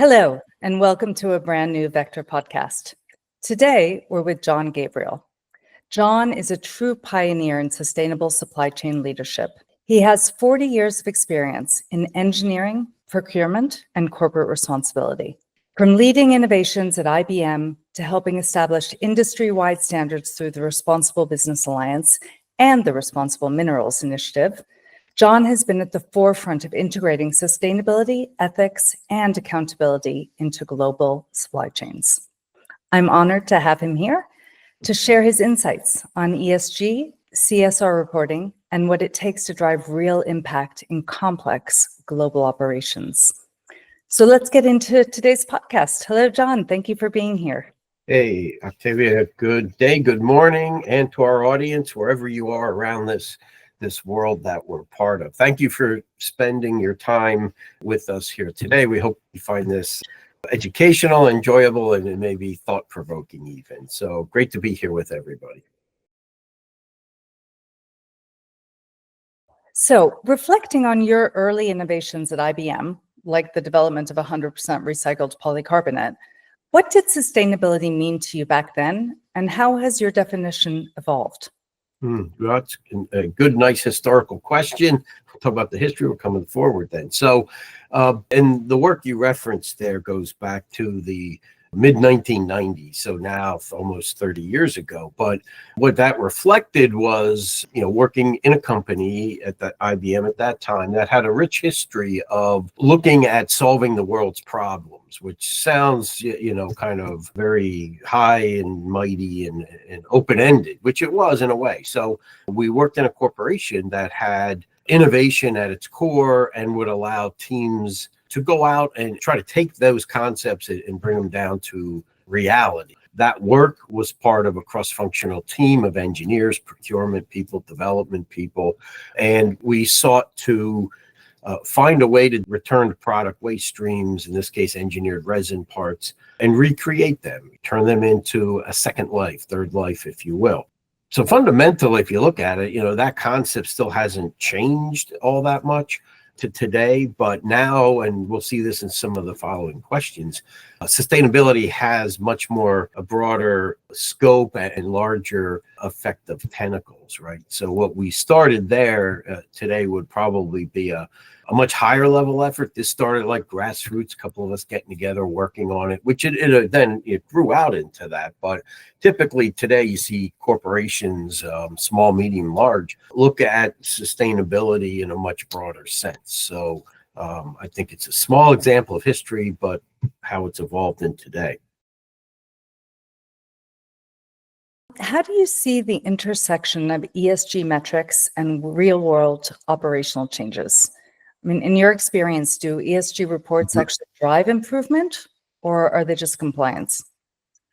Hello, and welcome to a brand new VECTRA Podcast. Today, we're with John Gabriel. John is a true pioneer in sustainable supply chain leadership. He has 40 years of experience in engineering, procurement, and corporate responsibility. From leading innovations at IBM to helping establish industry-wide standards through the Responsible Business Alliance and the Responsible Minerals Initiative, John has been at the forefront of integrating sustainability, ethics, and accountability into global supply chains. I'm honored to have him here to share his insights on ESG, CSR reporting, and what it takes to drive real impact in complex global operations. So let's get into today's podcast. Hello, John. Thank you for being here. Hey, Octavia, good day, good morning, and to our audience, wherever you are around this world that we're part of. Thank you for spending your time with us here today. We hope you find this educational, enjoyable, and maybe thought-provoking even. So great to be here with everybody. So reflecting on your early innovations at IBM, like the development of 100% recycled polycarbonate, what did sustainability mean to you back then, and how has your definition evolved? That's a good, nice historical question. We'll talk about the history. We're coming forward then. So, and the work you referenced there goes back to the mid-1990s, so now almost 30 years ago. But what that reflected was, working in a company at the IBM at that time that had a rich history of looking at solving the world's problems, which sounds, kind of very high and mighty and open-ended, which it was in a way. So we worked in a corporation that had innovation at its core and would allow teams to go out and try to take those concepts and bring them down to reality. That work was part of a cross-functional team of engineers, procurement people, development people, and we sought to find a way to return to product waste streams, in this case engineered resin parts, and recreate them, turn them into a second life, third life, if you will. So fundamentally, if you look at it, that concept still hasn't changed all that much to today, but now, and we'll see this in some of the following questions, sustainability has much more a broader scope and larger effective tentacles, right? So what we started there today would probably be a much higher level effort. This started like grassroots, a couple of us getting together, working on it, which it grew out into that. But typically today you see corporations, small, medium, large, look at sustainability in a much broader sense. So I think it's a small example of history, but how it's evolved in today. How do you see the intersection of ESG metrics and real-world operational changes? I mean, in your experience, do ESG reports actually drive improvement, or are they just compliance?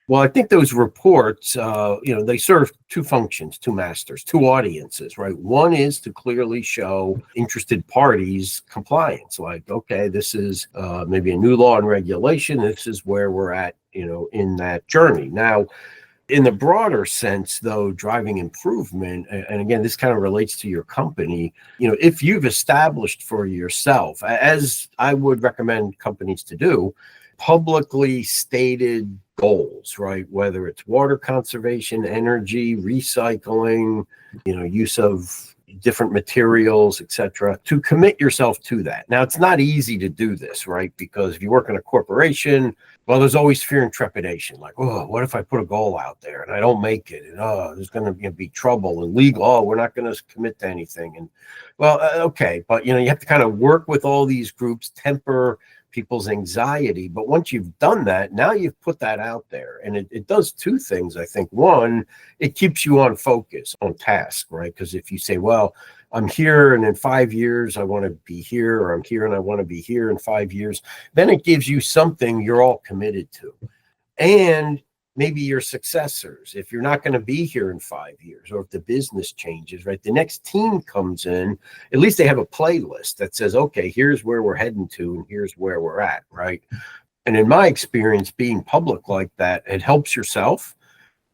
Well, I think those reports, they serve two functions, two masters, two audiences, right? One is to clearly show interested parties compliance, like, okay, this is maybe a new law and regulation. This is where we're at, in that journey. Now, in the broader sense, though, driving improvement, and again, this kind of relates to your company, if you've established for yourself, as I would recommend companies to do, publicly stated goals, right? Whether it's water conservation, energy, recycling, use of different materials, etc., to commit yourself to that. Now, it's not easy to do this, right? Because if you work in a corporation, well, there's always fear and trepidation. Like, oh, what if I put a goal out there and I don't make it? And there's going to be trouble and legal. Oh, we're not going to commit to anything. And well, okay, but you have to kind of work with all these groups, temper people's anxiety. But once you've done that, now you've put that out there, and it does two things. I think one, it keeps you on focus, on task, right? Because if you say, well, I'm here and in 5 years I want to be here, or I'm here and I want to be here in 5 years, then it gives you something you're all committed to. And maybe your successors, if you're not going to be here in 5 years, or if the business changes, right, the next team comes in, at least they have a playlist that says, okay, here's where we're heading to and here's where we're at, right? And in my experience, being public like that, it helps yourself.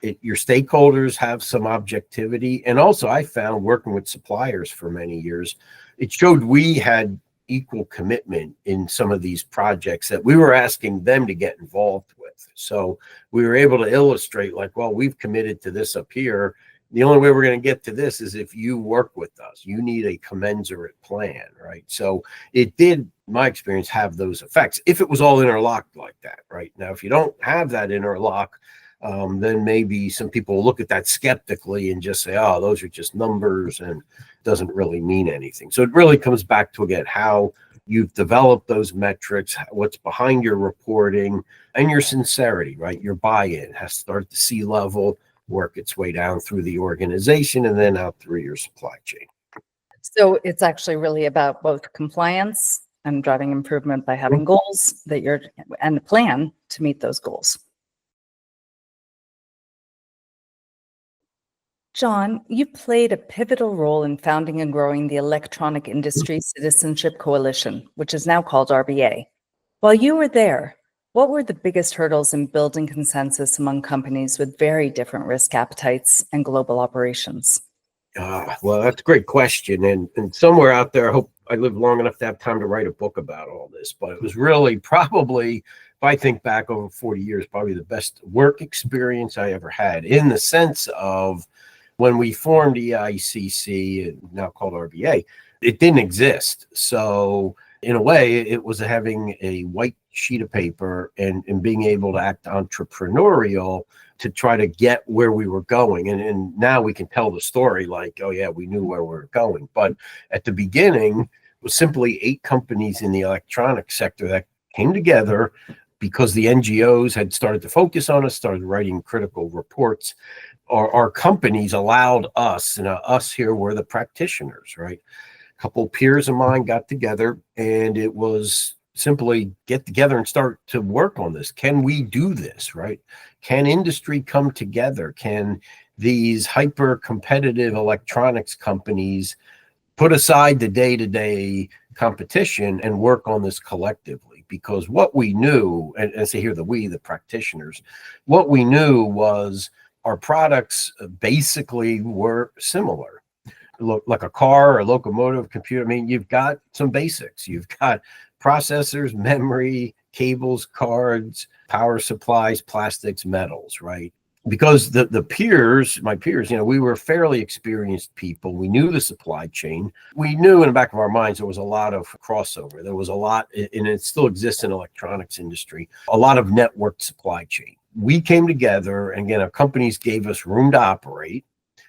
Your stakeholders have some objectivity. And also I found, working with suppliers for many years, it showed we had equal commitment in some of these projects that we were asking them to get involved with. So we were able to illustrate like, well, we've committed to this up here. The only way we're going to get to this is if you work with us. You need a commensurate plan, right? So it did, in my experience, have those effects if it was all interlocked like that, right? Now, if you don't have that interlock, then maybe some people will look at that skeptically and just say, oh, those are just numbers and doesn't really mean anything. So it really comes back to, again, how you've developed those metrics, what's behind your reporting, and your sincerity, right? Your buy-in has to start at the C-level, work its way down through the organization, and then out through your supply chain. So it's actually really about both compliance and driving improvement by having goals and a plan to meet those goals. John, you played a pivotal role in founding and growing the Electronic Industry Citizenship Coalition, which is now called RBA. While you were there, what were the biggest hurdles in building consensus among companies with very different risk appetites and global operations? Well, that's a great question. And somewhere out there, I hope I live long enough to have time to write a book about all this. But it was really probably, if I think back over 40 years, probably the best work experience I ever had, in the sense of when we formed EICC, now called RBA, it didn't exist. So in a way, it was having a white sheet of paper and being able to act entrepreneurial to try to get where we were going. And now we can tell the story like, oh yeah, we knew where we were going. But at the beginning, it was simply 8 companies in the electronic sector that came together because the NGOs had started to focus on us, started writing critical reports. Our companies allowed us, and us here were the practitioners, right? A couple of peers of mine got together, and it was simply get together and start to work on this. Can we do this, right? Can industry come together? Can these hyper competitive electronics companies put aside the day-to-day competition and work on this collectively? Because what we knew, and say here the practitioners, what we knew was our products basically were similar. Like a car, a locomotive, computer. I mean, you've got some basics. You've got processors, memory, cables, cards, power supplies, plastics, metals, right? Because my peers, we were fairly experienced people. We knew the supply chain. We knew in the back of our minds there was a lot of crossover. There was a lot, and it still exists in the electronics industry, a lot of networked supply chain. We came together, and again, our companies gave us room to operate.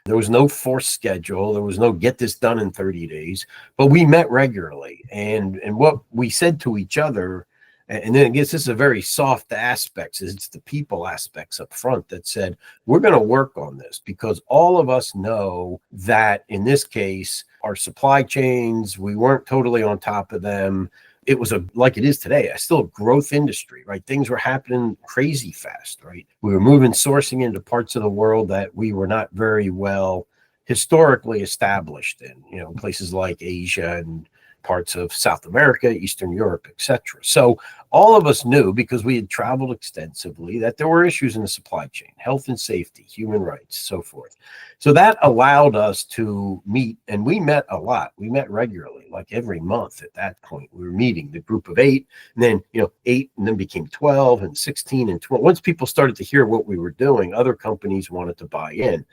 There was no forced schedule. There was no get this done in 30 days, but we met regularly. And what we said to each other, and then I guess this is a very soft aspect, it's the people aspects up front that said, we're going to work on this because all of us know that in this case, our supply chains, we weren't totally on top of them. It was like it is today, still a growth industry, right? Things were happening crazy fast, right? We were moving sourcing into parts of the world that we were not very well historically established in, places like Asia and parts of South America, Eastern Europe, etc. So all of us knew, because we had traveled extensively, that there were issues in the supply chain, health and safety, human rights, so forth. So that allowed us to meet, and we met a lot. We met regularly, like every month at that point. We were meeting the group of 8, and then 8, and then became 12 and 16 and 12. Once people started to hear what we were doing, other companies wanted to buy in.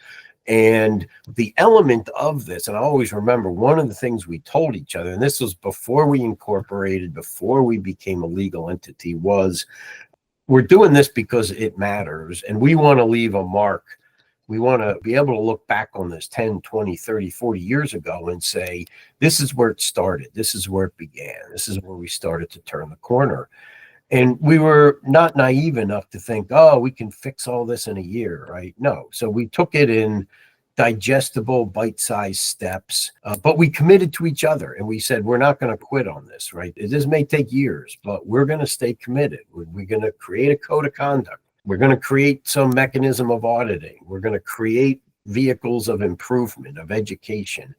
And the element of this, and I always remember one of the things we told each other, and this was before we incorporated, before we became a legal entity, was we're doing this because it matters, and we want to leave a mark. We want to be able to look back on this 10, 20, 30, 40 years ago and say, this is where it started. This is where it began. This is where we started to turn the corner. And we were not naive enough to think, oh, we can fix all this in a year, right? No. So we took it in digestible, bite-sized steps, but we committed to each other, and we said, we're not going to quit on this, right? This may take years, but we're going to stay committed. We're going to create a code of conduct. We're going to create some mechanism of auditing. We're going to create vehicles of improvement, of education.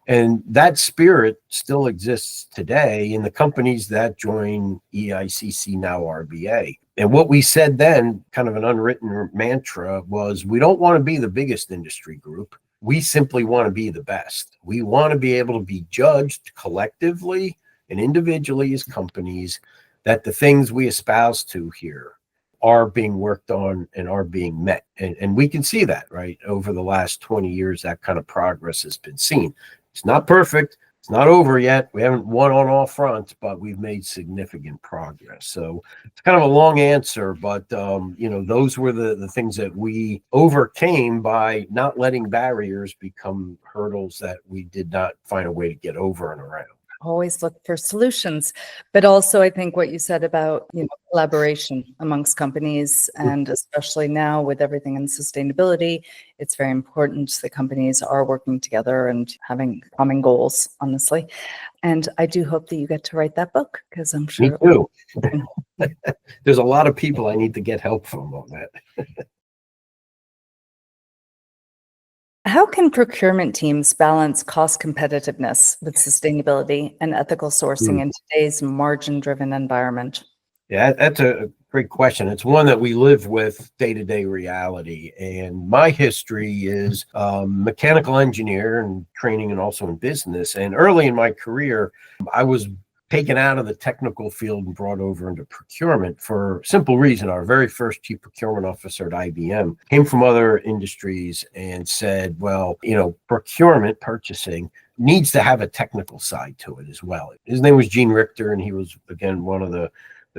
And that spirit still exists today in the companies that join EICC, now RBA. And what we said then, kind of an unwritten mantra, was we don't want to be the biggest industry group. We simply want to be the best. We want to be able to be judged collectively and individually as companies that the things we espouse to here are being worked on and are being met. And we can see that, right? Over the last 20 years, that kind of progress has been seen. It's not perfect. It's not over yet. We haven't won on all fronts, but we've made significant progress. So it's kind of a long answer, but those were the things that we overcame by not letting barriers become hurdles that we did not find a way to get over and around. Always look for solutions, but also I think what you said about collaboration amongst companies, and especially now with everything in sustainability, it's very important that companies are working together and having common goals, honestly. And I do hope that you get to write that book, because I'm sure. Me too. There's a lot of people I need to get help from on that. How can procurement teams balance cost competitiveness with sustainability and ethical sourcing in today's margin-driven environment? Yeah, that's a great question. It's one that we live with day-to-day reality. And my history is mechanical engineer and training, and also in business. And early in my career, I was taken out of the technical field and brought over into procurement for a simple reason. Our very first chief procurement officer at IBM came from other industries and said, well, procurement, purchasing, needs to have a technical side to it as well. His name was Gene Richter, and he was, again, one of the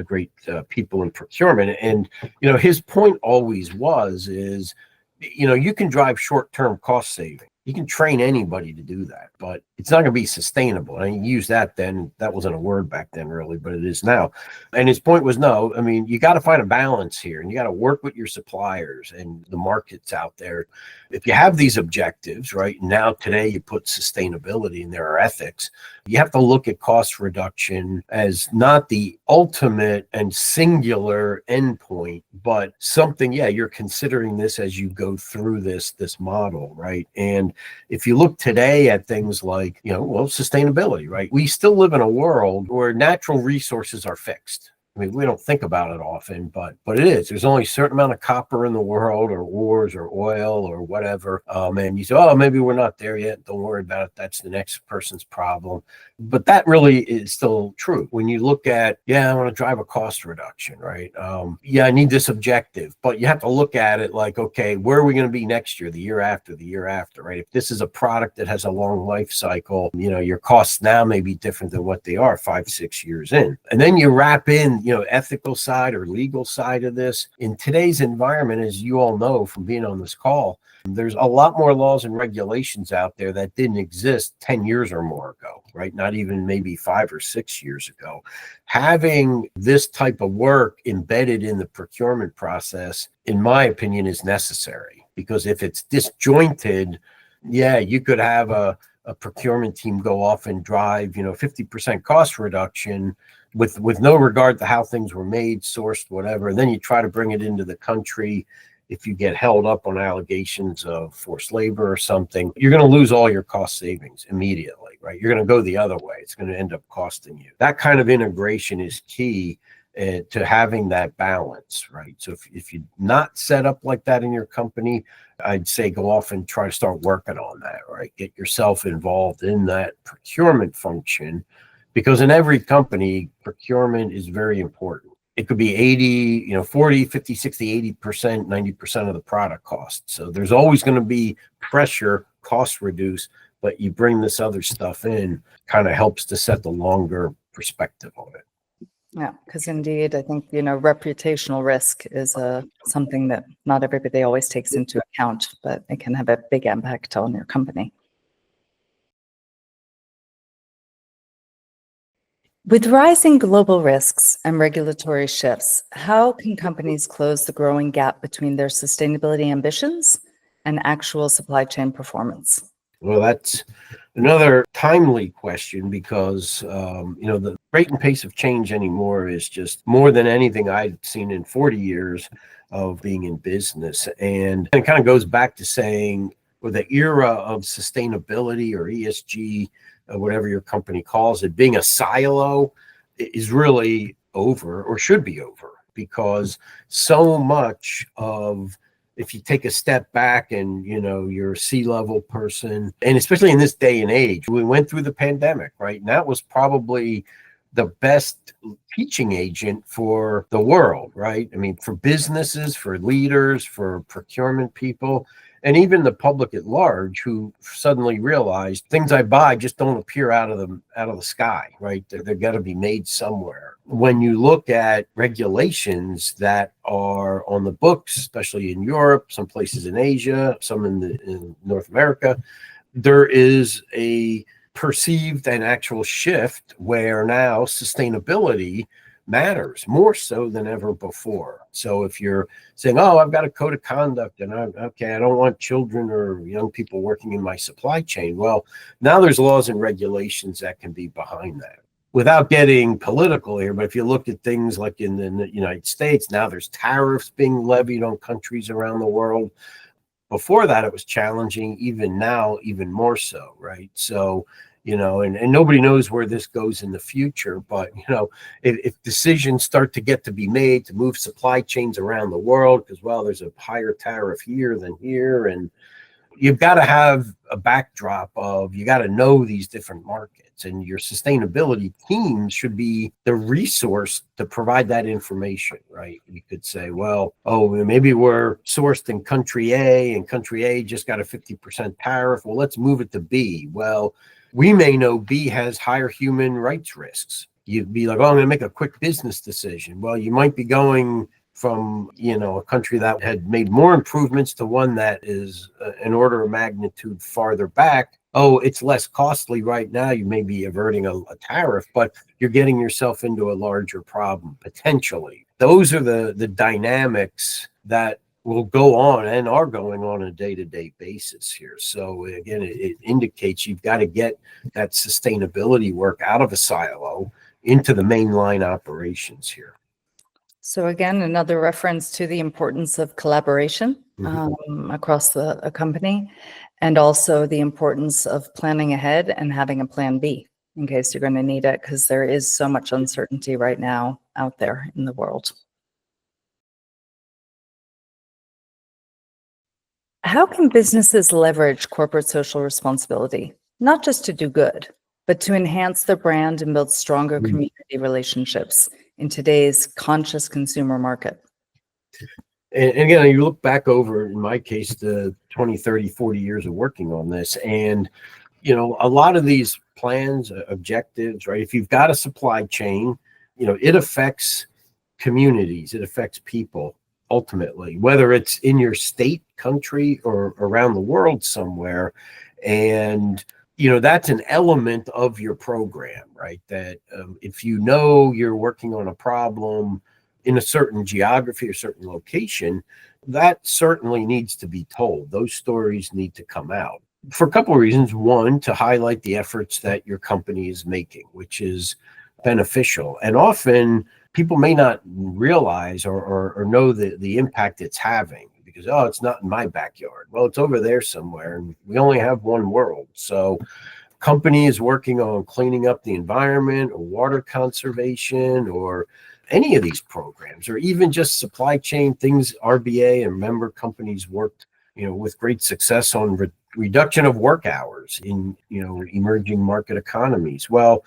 great people in procurement. And, his point always is, you can drive short-term cost saving. You can train anybody to do that, but it's not going to be sustainable. I use that then. That wasn't a word back then, really, but it is now. And his point was, no, you got to find a balance here, and you got to work with your suppliers and the markets out there. If you have these objectives, right, now today you put sustainability and there are ethics, you have to look at cost reduction as not the ultimate and singular endpoint, but something, you're considering this as you go through this model, right? And if you look today at things like, sustainability, right? We still live in a world where natural resources are fixed. We don't think about it often, but it is. There's only a certain amount of copper in the world, or ores, or oil, or whatever. And you say, oh, maybe we're not there yet. Don't worry about it. That's the next person's problem. But that really is still true. When you look at, I want to drive a cost reduction, right? I need this objective. But you have to look at it like, okay, where are we going to be next year, the year after, right? If this is a product that has a long life cycle, your costs now may be different than what they are 5-6 years in. And then you wrap in, ethical side or legal side of this. In today's environment, as you all know from being on this call, there's a lot more laws and regulations out there that didn't exist 10 years or more ago, right? Not even maybe 5 or 6 years ago. Having this type of work embedded in the procurement process, in my opinion, is necessary, because if it's disjointed, you could have a procurement team go off and drive, 50% cost reduction with no regard to how things were made, sourced, whatever. And then you try to bring it into the country. If you get held up on allegations of forced labor or something, you're going to lose all your cost savings immediately, right? You're going to go the other way. It's going to end up costing you. That kind of integration is key to having that balance, right? So if you're not set up like that in your company, I'd say go off and try to start working on that, right? Get yourself involved in that procurement function, because in every company, procurement is very important. It could be 80, 40, 50, 60, 80%, 90% of the product cost. So there's always going to be pressure, cost reduce, but you bring this other stuff in, kind of helps to set the longer perspective on it. Yeah, because indeed, I think, reputational risk is something that not everybody always takes into account, but it can have a big impact on your company. With rising global risks and regulatory shifts, how can companies close the growing gap between their sustainability ambitions and actual supply chain performance? Well, that's another timely question, because, the rate and pace of change anymore is just more than anything I'd seen in 40 years of being in business. And it kind of goes back to saying, with the era of sustainability or ESG, whatever your company calls it, being a silo is really over, or should be over, because so much of if you take a step back and, you're a C-level person, and especially in this day and age, we went through the pandemic, right? And that was probably the best teaching agent for the world, right? I mean, for businesses, for leaders, for procurement people, and even the public at large, who suddenly realized things I buy just don't appear out of the sky, right? They're got to be made somewhere. When you look at regulations that are on the books, especially in Europe, some places in Asia, some in North America, there is a perceived and actual shift where now sustainability matters more so than ever before. So if you're saying, oh, I've got a code of conduct and I don't want children or young people working in my supply chain. Well, now there's laws and regulations that can be behind that. Without getting political here, but if you look at things like in the United States, now there's tariffs being levied on countries around the world. Before that, it was challenging. Even now, even more so, right? So, and nobody knows where this goes in the future. But, if decisions start to get to be made to move supply chains around the world, because, well, there's a higher tariff here than here. And you've got to have a backdrop of, you got to know these different markets. And your sustainability team should be the resource to provide that information, right? You could say, well, maybe we're sourced in country A and country A just got a 50% tariff. Well, let's move it to B. Well, we may know B has higher human rights risks. You'd be like, I'm going to make a quick business decision. Well, you might be going from, a country that had made more improvements to one that is an order of magnitude farther back. Oh, it's less costly right now. You may be averting a tariff, but you're getting yourself into a larger problem potentially. Those are the dynamics that will go on and are going on a day-to-day basis here. So again, it indicates you've got to get that sustainability work out of a silo into the mainline operations here. So again, another reference to the importance of collaboration across a company, and also the importance of planning ahead and having a plan B in case you're going to need it, because there is so much uncertainty right now out there in the world. How can businesses leverage corporate social responsibility, not just to do good, but to enhance their brand and build stronger community relationships in today's conscious consumer market? And again, you look back over, in my case, the 20, 30, 40 years of working on this, and, a lot of these plans, objectives, right? If you've got a supply chain, it affects communities, it affects people ultimately, whether it's in your state, country, or around the world somewhere. And that's an element of your program, right? That if you're working on a problem in a certain geography or certain location, that certainly needs to be told. Those stories need to come out for a couple of reasons. One, to highlight the efforts that your company is making, which is beneficial. And often people may not realize or know the impact it's having, because, it's not in my backyard. Well, it's over there somewhere, and we only have one world. So company is working on cleaning up the environment or water conservation or any of these programs, or even just supply chain things. RBA and member companies worked, with great success on reduction of work hours in, emerging market economies. Well,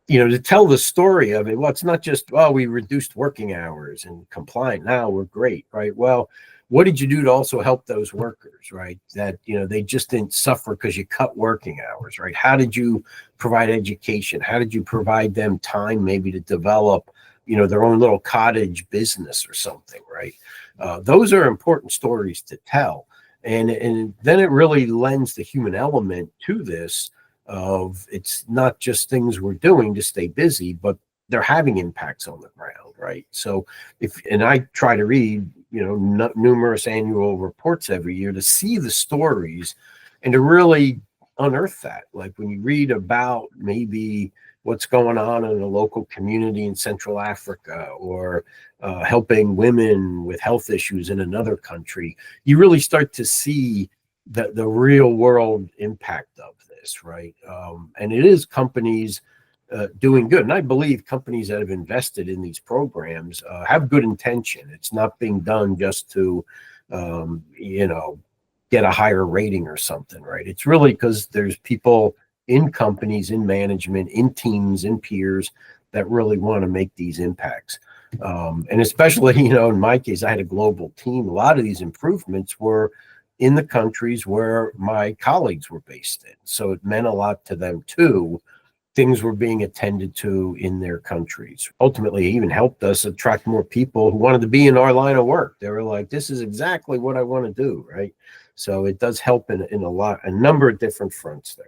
to tell the story of it, well, it's not just, we reduced working hours and compliant. Now we're great, right? Well, what did you do to also help those workers, right? That, they just didn't suffer because you cut working hours, right? How did you provide education? How did you provide them time maybe to develop, their own little cottage business or something, right? Those are important stories to tell. And then it really lends the human element to this of, it's not just things we're doing to stay busy, but they're having impacts on the ground, right? So and I try to read, numerous annual reports every year to see the stories and to really unearth that. Like when you read about maybe what's going on in a local community in Central Africa, or helping women with health issues in another country, you really start to see the real world impact of this, right? And it is companies doing good. And I believe companies that have invested in these programs have good intention. It's not being done just to you know, get a higher rating or something, right? It's really because there's people in companies, in management, in teams, in peers that really want to make these impacts. And especially, you know, in my case, I had a global team. A lot of these improvements were in the countries where my colleagues were based in. So it meant a lot to them too. Things were being attended to in their countries. Ultimately, it even helped us attract more people who wanted to be in our line of work. They were like, this is exactly what I want to do, right? So it does help in a number of different fronts there.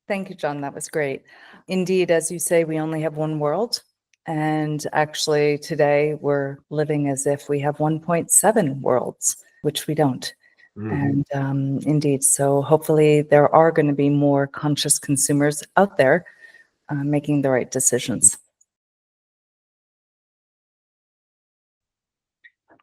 Thank you, John. That was great. Indeed, as you say, we only have one world. And actually, today we're living as if we have 1.7 worlds, which we don't. Mhm. And indeed, so hopefully there are going to be more conscious consumers out there making the right decisions.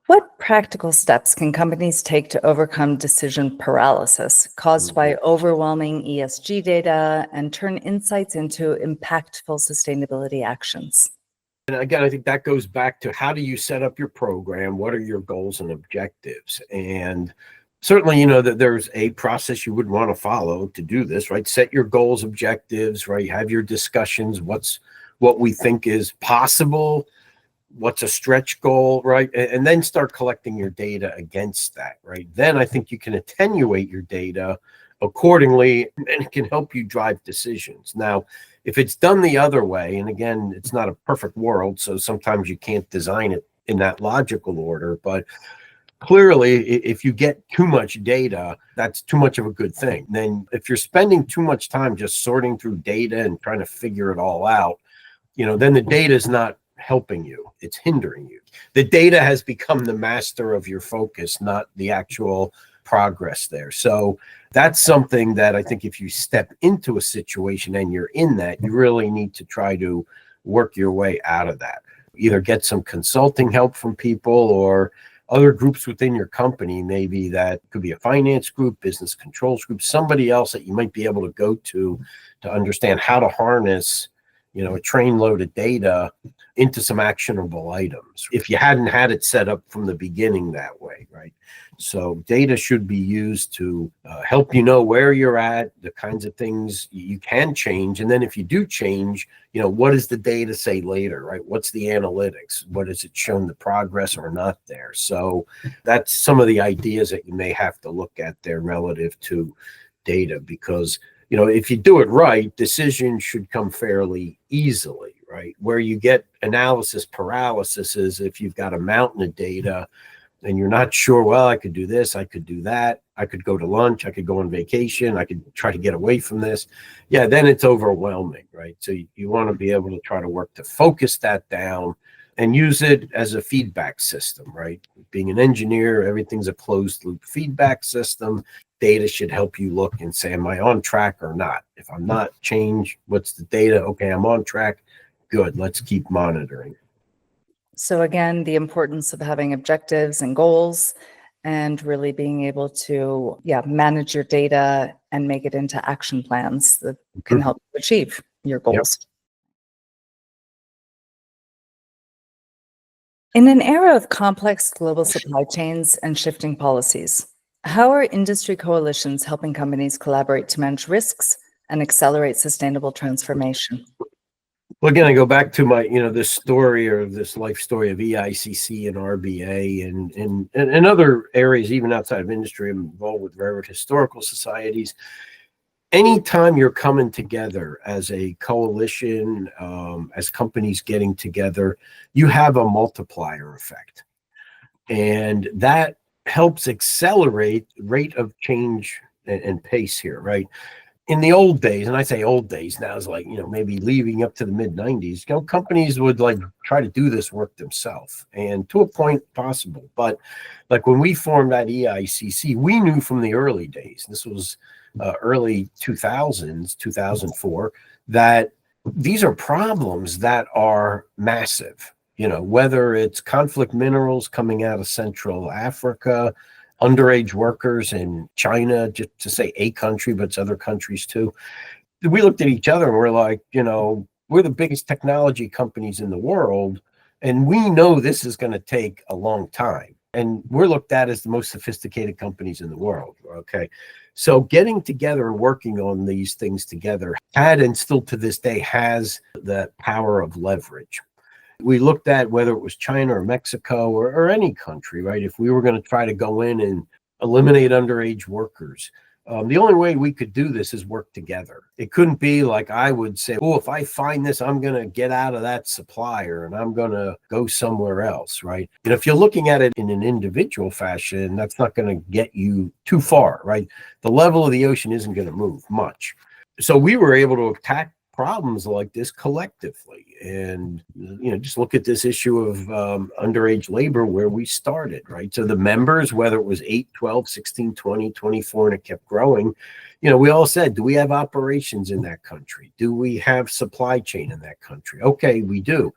What practical steps can companies take to overcome decision paralysis caused by overwhelming ESG data and turn insights into impactful sustainability actions? And again, I think that goes back to how do you set up your program? What are your goals and objectives? And certainly, you know, that there's a process you would want to follow to do this, right? Set your goals, objectives, right? Have your discussions. What we think is possible, what's a stretch goal, right? And then start collecting your data against that, right? Then I think you can attenuate your data accordingly, and it can help you drive decisions. Now, if it's done the other way, and again, it's not a perfect world, so sometimes you can't design it in that logical order, but clearly, if you get too much data, that's too much of a good thing. Then if you're spending too much time just sorting through data and trying to figure it all out, you know, then the data is not helping you, it's hindering you. The data has become the master of your focus, not the actual progress there. So that's something that I think if you step into a situation and you're in that, you really need to try to work your way out of that. Either get some consulting help from people or other groups within your company, maybe that could be a finance group, business controls group, somebody else that you might be able to go to understand how to harness, you know, a train load of data into some actionable items if you hadn't had it set up from the beginning that way, right? So data should be used to help you know where you're at, the kinds of things you can change. And then if you do change, you know, what does the data say later, right? What's the analytics? What has it shown the progress or not there? So that's some of the ideas that you may have to look at there relative to data, because you know, if you do it right, decisions should come fairly easily, right? Where you get analysis paralysis is if you've got a mountain of data and you're not sure, well, I could do this, I could do that, I could go to lunch, I could go on vacation, I could try to get away from this. Yeah, then it's overwhelming, right? So you want to be able to try to work to focus that down and use it as a feedback system, right? Being an engineer, everything's a closed loop feedback system. Data should help you look and say, am I on track or not? If I'm not, change. What's the data? Okay, I'm on track. Good. Let's keep monitoring. So again, the importance of having objectives and goals and really being able to, manage your data and make it into action plans that can help you achieve your goals. Yep. In an era of complex global supply chains and shifting policies, how are industry coalitions helping companies collaborate to manage risks and accelerate sustainable transformation? Well, again, I go back to my, this story or this life story of EICC and RBA and other areas, even outside of industry. I'm involved with various historical societies. Anytime you're coming together as a coalition, as companies getting together, you have a multiplier effect. And that helps accelerate rate of change and pace here, right? In the old days, and I say old days now, is like, maybe leading up to the mid 90s, companies would like try to do this work themselves, and to a point possible. But like when we formed that EICC, we knew from the early days, this was early 2000s, 2004, that these are problems that are massive, whether it's conflict minerals coming out of Central Africa, underage workers in China, just to say a country, but it's other countries too. We looked at each other and we're like, we're the biggest technology companies in the world, and we know this is going to take a long time. And we're looked at as the most sophisticated companies in the world. Okay. So getting together and working on these things together had, and still to this day has, that power of leverage. We looked at whether it was China or Mexico or any country, right? If we were going to try to go in and eliminate underage workers, the only way we could do this is work together. It couldn't be like I would say, oh, if I find this, I'm going to get out of that supplier and I'm going to go somewhere else, right? And if you're looking at it in an individual fashion, that's not going to get you too far, right? The level of the ocean isn't going to move much. So we were able to attack problems like this collectively. And, just look at this issue of underage labor where we started, right? So the members, whether it was 8, 12, 16, 20, 24, and it kept growing, we all said, do we have operations in that country? Do we have supply chain in that country? Okay, we do.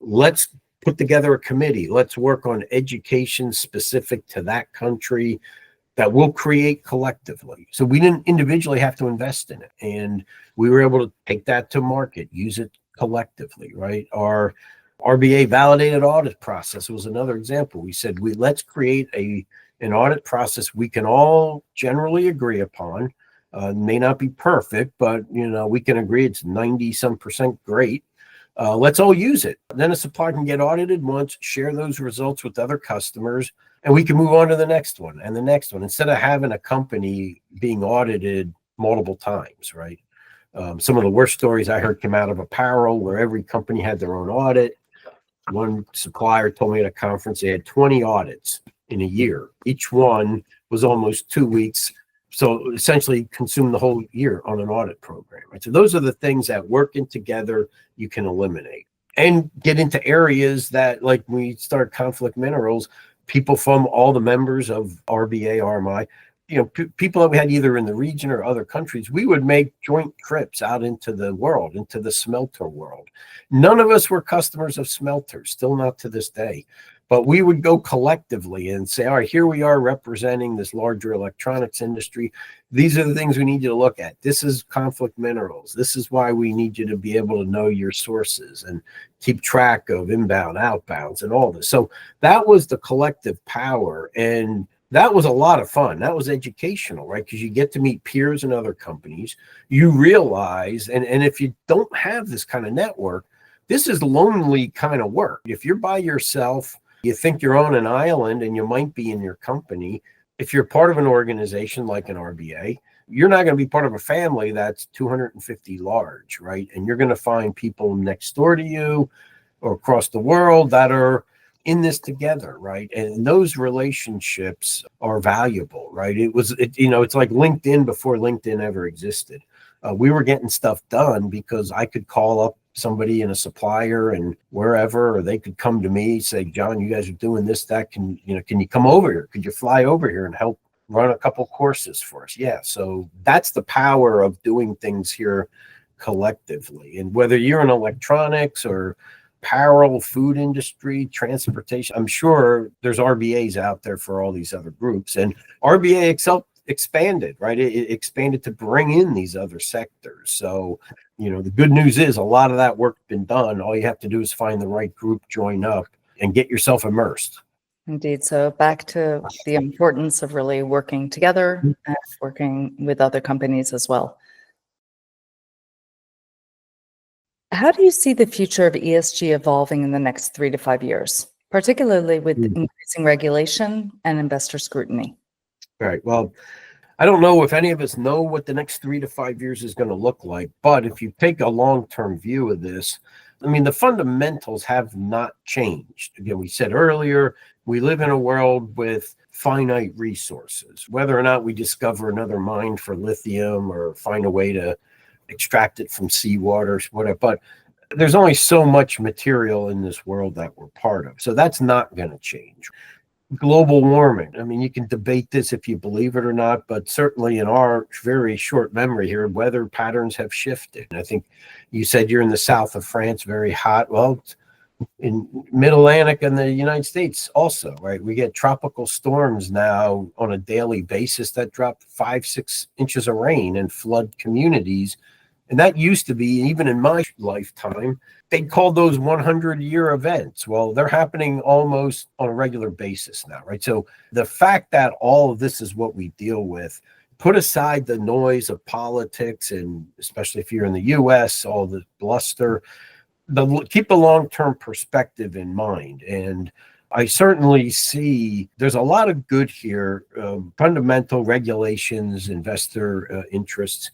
Let's put together a committee. Let's work on education specific to that country that we'll create collectively. So we didn't individually have to invest in it. And we were able to take that to market, use it collectively, right? Our RBA validated audit process was another example. We said, let's create an audit process we can all generally agree upon. May not be perfect, but we can agree it's 90% great. Let's all use it. Then a supplier can get audited once, share those results with other customers, and we can move on to the next one and the next one, instead of having a company being audited multiple times, right? Some of the worst stories I heard came out of apparel, where every company had their own audit. One supplier told me at a conference they had 20 audits in a year. Each one was almost 2 weeks. So essentially consume the whole year on an audit program, right? So those are the things that working together you can eliminate, and get into areas that, like we start conflict minerals, people from all the members of RBA, RMI, people that we had either in the region or other countries, we would make joint trips out into the world, into the smelter world. None of us were customers of smelters, still not to this day. But we would go collectively and say, all right, here we are representing this larger electronics industry. These are the things we need you to look at. This is conflict minerals. This is why we need you to be able to know your sources and keep track of inbound, outbounds, and all this. So that was the collective power. And that was a lot of fun. That was educational, right? Because you get to meet peers in other companies. You realize, and if you don't have this kind of network, this is lonely kind of work. If you're by yourself, you think you're on an island, and you might be in your company. If you're part of an organization like an RBA, you're not going to be part of a family that's 250 large, right? And you're going to find people next door to you or across the world that are in this together, right? And those relationships are valuable, right? It's like LinkedIn before LinkedIn ever existed. We were getting stuff done because I could call up somebody in a supplier and wherever, or they could come to me, say, John, you guys are doing this, that, can you come over here? Could you fly over here and help run a couple courses for us? Yeah. So that's the power of doing things here collectively. And whether you're in electronics or apparel, food industry, transportation, I'm sure there's RBAs out there for all these other groups. And RBA expanded, right? It expanded to bring in these other sectors. So, the good news is a lot of that work's been done. All you have to do is find the right group, join up, and get yourself immersed. Indeed. So back to the importance of really working together and working with other companies as well. How do you see the future of ESG evolving in the next 3 to 5 years, particularly with increasing regulation and investor scrutiny? All right. Well, I don't know if any of us know what the next 3 to 5 years is going to look like, but if you take a long-term view of this, the fundamentals have not changed. Again, we said earlier, we live in a world with finite resources. Whether or not we discover another mine for lithium or find a way to extract it from seawater, whatever, but there's only so much material in this world that we're part of. So that's not going to change. Global warming. You can debate this if you believe it or not, but certainly in our very short memory here, weather patterns have shifted. I think you said you're in the south of France, very hot. Well, in mid-Atlantic and the United States also, right? We get tropical storms now on a daily basis that drop 5-6 inches of rain and flood communities And that used to be, even in my lifetime, they called those 100-year events. Well, they're happening almost on a regular basis now, right? So the fact that all of this is what we deal with, put aside the noise of politics, and especially if you're in the US, all the bluster, keep a long-term perspective in mind. And I certainly see there's a lot of good here, fundamental regulations, investor interests.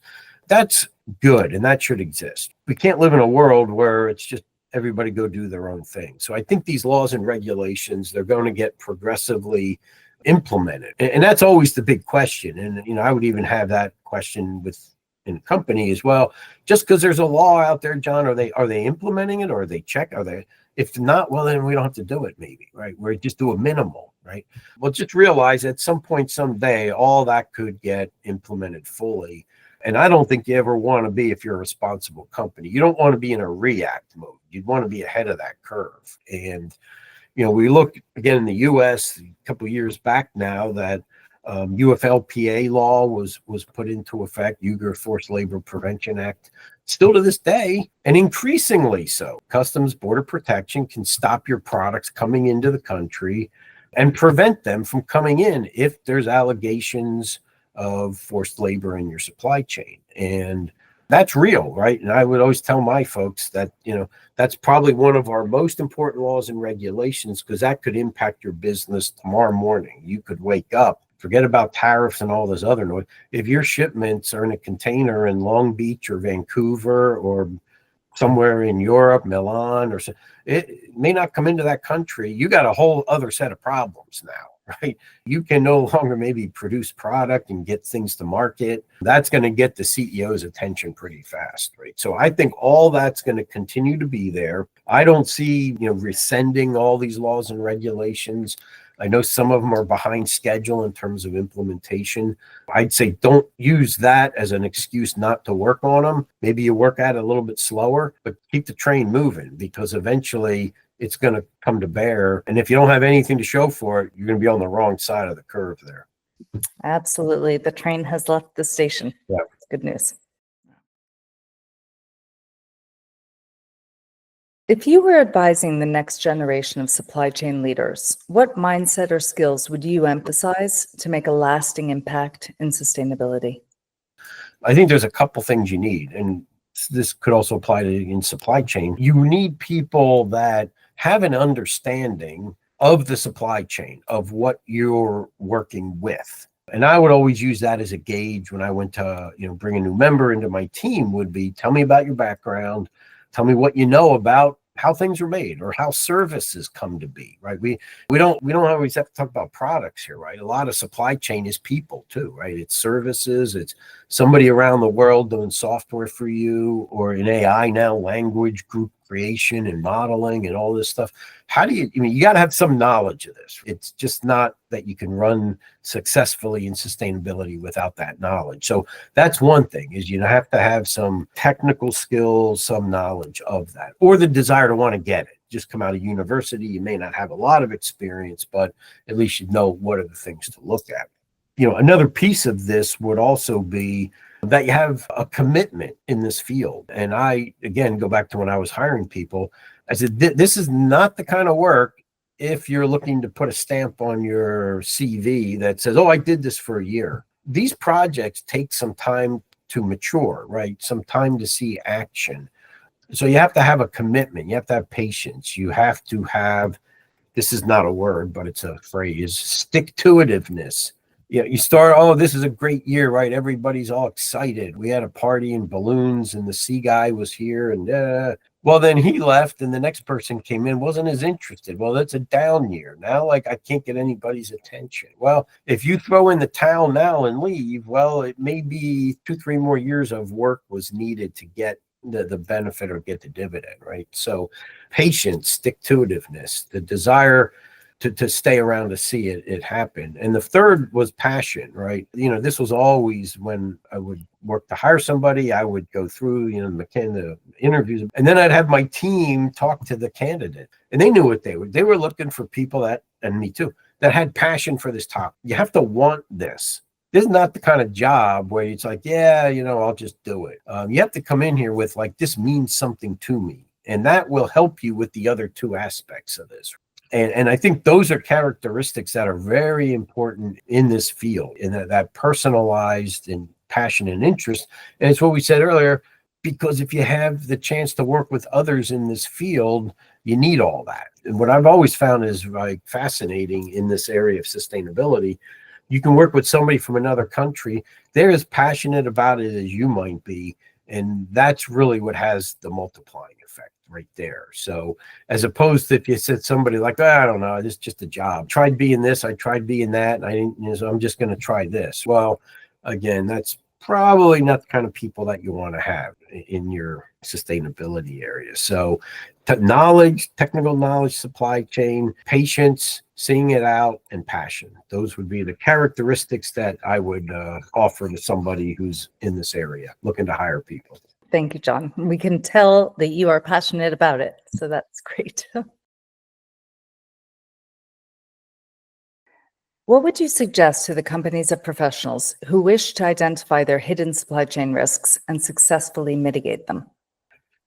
That's good, and that should exist. We can't live in a world where it's just everybody go do their own thing. So I think these laws and regulations, they're going to get progressively implemented. And that's always the big question. And, I would even have that question in company as well. Just because there's a law out there, John, are they implementing it, or are they if not, well, then we don't have to do it, maybe, right? We just do a minimal, right? Well, just realize at some point, someday, all that could get implemented fully. And I don't think you ever want to be, if you're a responsible company, you don't want to be in a react mode. You'd want to be ahead of that curve. And, we look again in the US a couple of years back now that UFLPA law was put into effect, Uyghur Forced Labor Prevention Act, still to this day, and increasingly so. Customs Border Protection can stop your products coming into the country and prevent them from coming in if there's allegations of forced labor in your supply chain. And that's real, right? And I would always tell my folks that, that's probably one of our most important laws and regulations, because that could impact your business tomorrow morning. You could wake up, forget about tariffs and all this other noise. If your shipments are in a container in Long Beach or Vancouver or somewhere in Europe, Milan, it may not come into that country. You got a whole other set of problems now, right? You can no longer maybe produce product and get things to market. That's going to get the CEO's attention pretty fast, right? So I think all that's going to continue to be there. I don't see, rescinding all these laws and regulations. I know some of them are behind schedule in terms of implementation. I'd say don't use that as an excuse not to work on them. Maybe you work at it a little bit slower, but keep the train moving, because eventually it's going to come to bear. And if you don't have anything to show for it, you're going to be on the wrong side of the curve there. Absolutely. The train has left the station. Yeah. Good news. If you were advising the next generation of supply chain leaders, what mindset or skills would you emphasize to make a lasting impact in sustainability? I think there's a couple things you need, and this could also apply to in supply chain. You need people that have an understanding of the supply chain, of what you're working with. And I would always use that as a gauge when I went to, bring a new member into my team, would be, tell me about your background. Tell me what you know about how things are made or how services come to be, right? We don't always have to talk about products here, right? A lot of supply chain is people too, right? It's services, it's somebody around the world doing software for you, or in AI now, language group creation and modeling and all this stuff. How do you got to have some knowledge of this. It's just not that you can run successfully in sustainability without that knowledge. So that's one thing, is you have to have some technical skills, some knowledge of that, or the desire to want to get it. Just come out of university, you may not have a lot of experience, but at least you know what are the things to look at. Another piece of this would also be that you have a commitment in this field. And I, again, go back to when I was hiring people, I said, this is not the kind of work, if you're looking to put a stamp on your CV that says, oh, I did this for a year. These projects take some time to mature, right? Some time to see action. So you have to have a commitment. You have to have patience. You have to have, this is not a word, but it's a phrase, stick-to-itiveness. You start, oh, this is a great year, right? Everybody's all excited. We had a party and balloons and the sea guy was here, and well, then he left and the next person came in, wasn't as interested. Well, that's a down year. Now, I can't get anybody's attention. Well, if you throw in the towel now and leave, well, it may be 2-3 more years of work was needed to get the benefit or get the dividend, right? So patience, stick-to-itiveness, the desire to stay around to see it happen. And the third was passion, right? This was always when I would work to hire somebody, I would go through, the interviews, and then I'd have my team talk to the candidate, and they knew what they were looking for, people that, and me too, that had passion for this topic. You have to want this. This is not the kind of job where it's like, yeah, I'll just do it. You have to come in here with like, this means something to me. And that will help you with the other two aspects of this. And I think those are characteristics that are very important in this field, in that personalized and passion and interest. And it's what we said earlier, because if you have the chance to work with others in this field, you need all that. And what I've always found is like fascinating in this area of sustainability, you can work with somebody from another country. They're as passionate about it as you might be. And that's really what has the multiplying effect right there. So as opposed to if you said somebody like, I don't know, this is just a job. Tried being this, I tried being that, and I didn't, so I'm just going to try this. Well, again, that's probably not the kind of people that you want to have in your sustainability area. So technical knowledge, supply chain, patience, seeing it out, and passion. Those would be the characteristics that I would offer to somebody who's in this area looking to hire people. Thank you, John. We can tell that you are passionate about it, so that's great. What would you suggest to the companies of professionals who wish to identify their hidden supply chain risks and successfully mitigate them?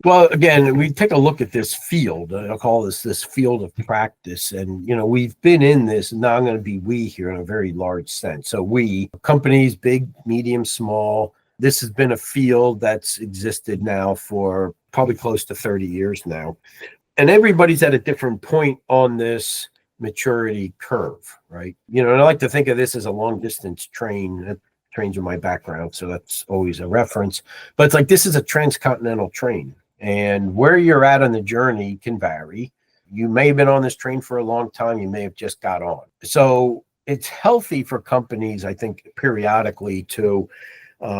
Well, again, we take a look at this field. I'll call this field of practice. And, we've been in this, and now I'm going to be we here in a very large sense. So we, companies, big, medium, small, this has been a field that's existed now for probably close to 30 years now. And everybody's at a different point on this maturity curve, right? And I like to think of this as a long distance train. Trains are my background, so that's always a reference. But it's like this is a transcontinental train. And where you're at on the journey can vary. You may have been on this train for a long time. You may have just got on. So it's healthy for companies, I think, periodically to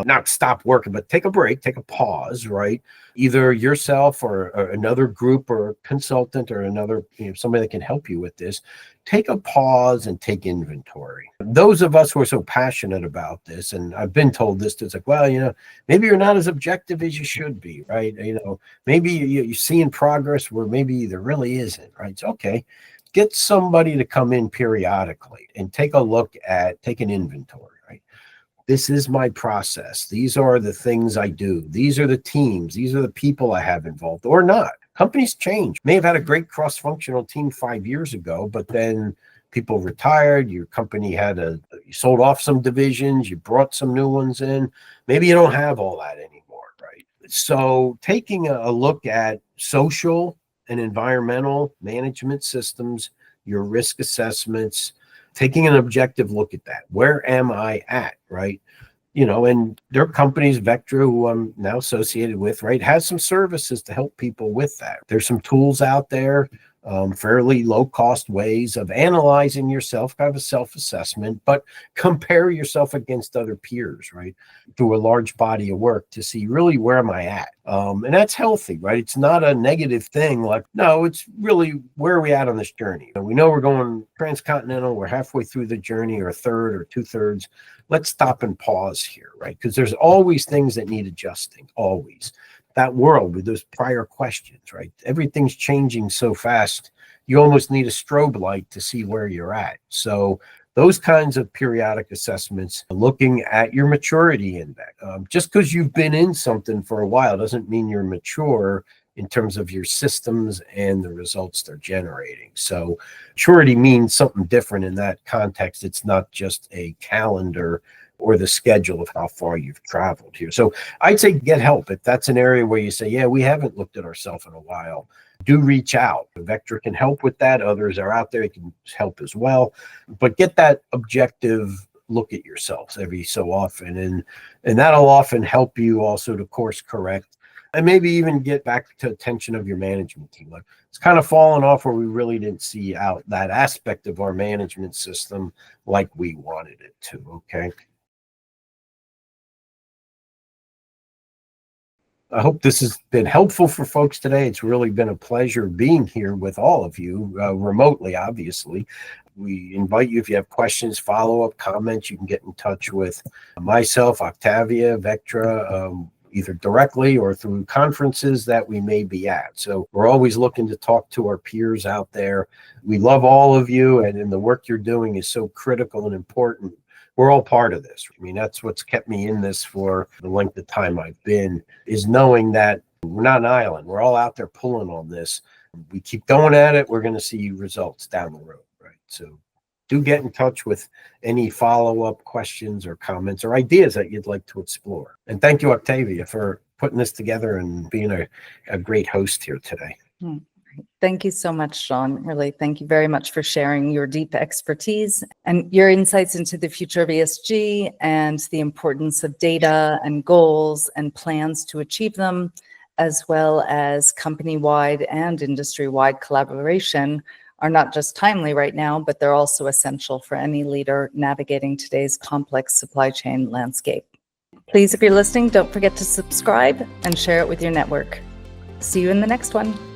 not stop working, but take a break, take a pause, right? Either yourself or another group or a consultant or another, somebody that can help you with this. Take a pause and take inventory. Those of us who are so passionate about this, and I've been told this, it's like, well, maybe you're not as objective as you should be, right? Maybe you're seeing progress where maybe there really isn't, right? It's okay. Get somebody to come in periodically and take an inventory, right? This is my process. These are the things I do. These are the teams. These are the people I have involved or not. Companies change. May have had a great cross-functional team 5 years ago, but then people retired. Your company you sold off some divisions. You brought some new ones in. Maybe you don't have all that anymore, right? So taking a look at social and environmental management systems, your risk assessments, taking an objective look at that. Where am I at, right? And there are companies, VECTRA, who I'm now associated with, right, has some services to help people with that. There's some tools out there, fairly low-cost ways of analyzing yourself, kind of a self-assessment, but compare yourself against other peers, right, through a large body of work to see really where am I at. And that's healthy, right? It's not a negative thing. Like, no, it's really where are we at on this journey? And we know we're going transcontinental. We're halfway through the journey or a third or 2/3. Let's stop and pause here, right? Because there's always things that need adjusting, always. That world with those prior questions, right? Everything's changing so fast. You almost need a strobe light to see where you're at. So those kinds of periodic assessments, looking at your maturity index. Just because you've been in something for a while doesn't mean you're mature in terms of your systems and the results they're generating. So maturity means something different in that context. It's not just a calendar or the schedule of how far you've traveled here. So I'd say get help. If that's an area where you say, yeah, we haven't looked at ourselves in a while, do reach out. VECTRA can help with that. Others are out there who can help as well. But get that objective look at yourselves every so often. And that'll often help you also to course correct and maybe even get back to attention of your management team. Like, it's kind of fallen off where we really didn't see out that aspect of our management system like we wanted it to. Okay. I hope this has been helpful for folks today. It's really been a pleasure being here with all of you, remotely, obviously. We invite you, if you have questions, follow-up, comments, you can get in touch with myself, Octavia, VECTRA, either directly or through conferences that we may be at. So we're always looking to talk to our peers out there. We love all of you, and the work you're doing is so critical and important we're all part of this. I mean, that's what's kept me in this for the length of time I've been, is knowing that we're not an island. We're all out there pulling on this. We keep going at it, we're going to see results down the road, right? So do get in touch with any follow-up questions or comments or ideas that you'd like to explore. And thank you, Octavia, for putting this together and being a great host here today. Thank you so much, John. Really, thank you very much for sharing your deep expertise and your insights into the future of ESG and the importance of data and goals and plans to achieve them, as well as company-wide and industry-wide collaboration are not just timely right now, but they're also essential for any leader navigating today's complex supply chain landscape. Please, if you're listening, don't forget to subscribe and share it with your network. See you in the next one.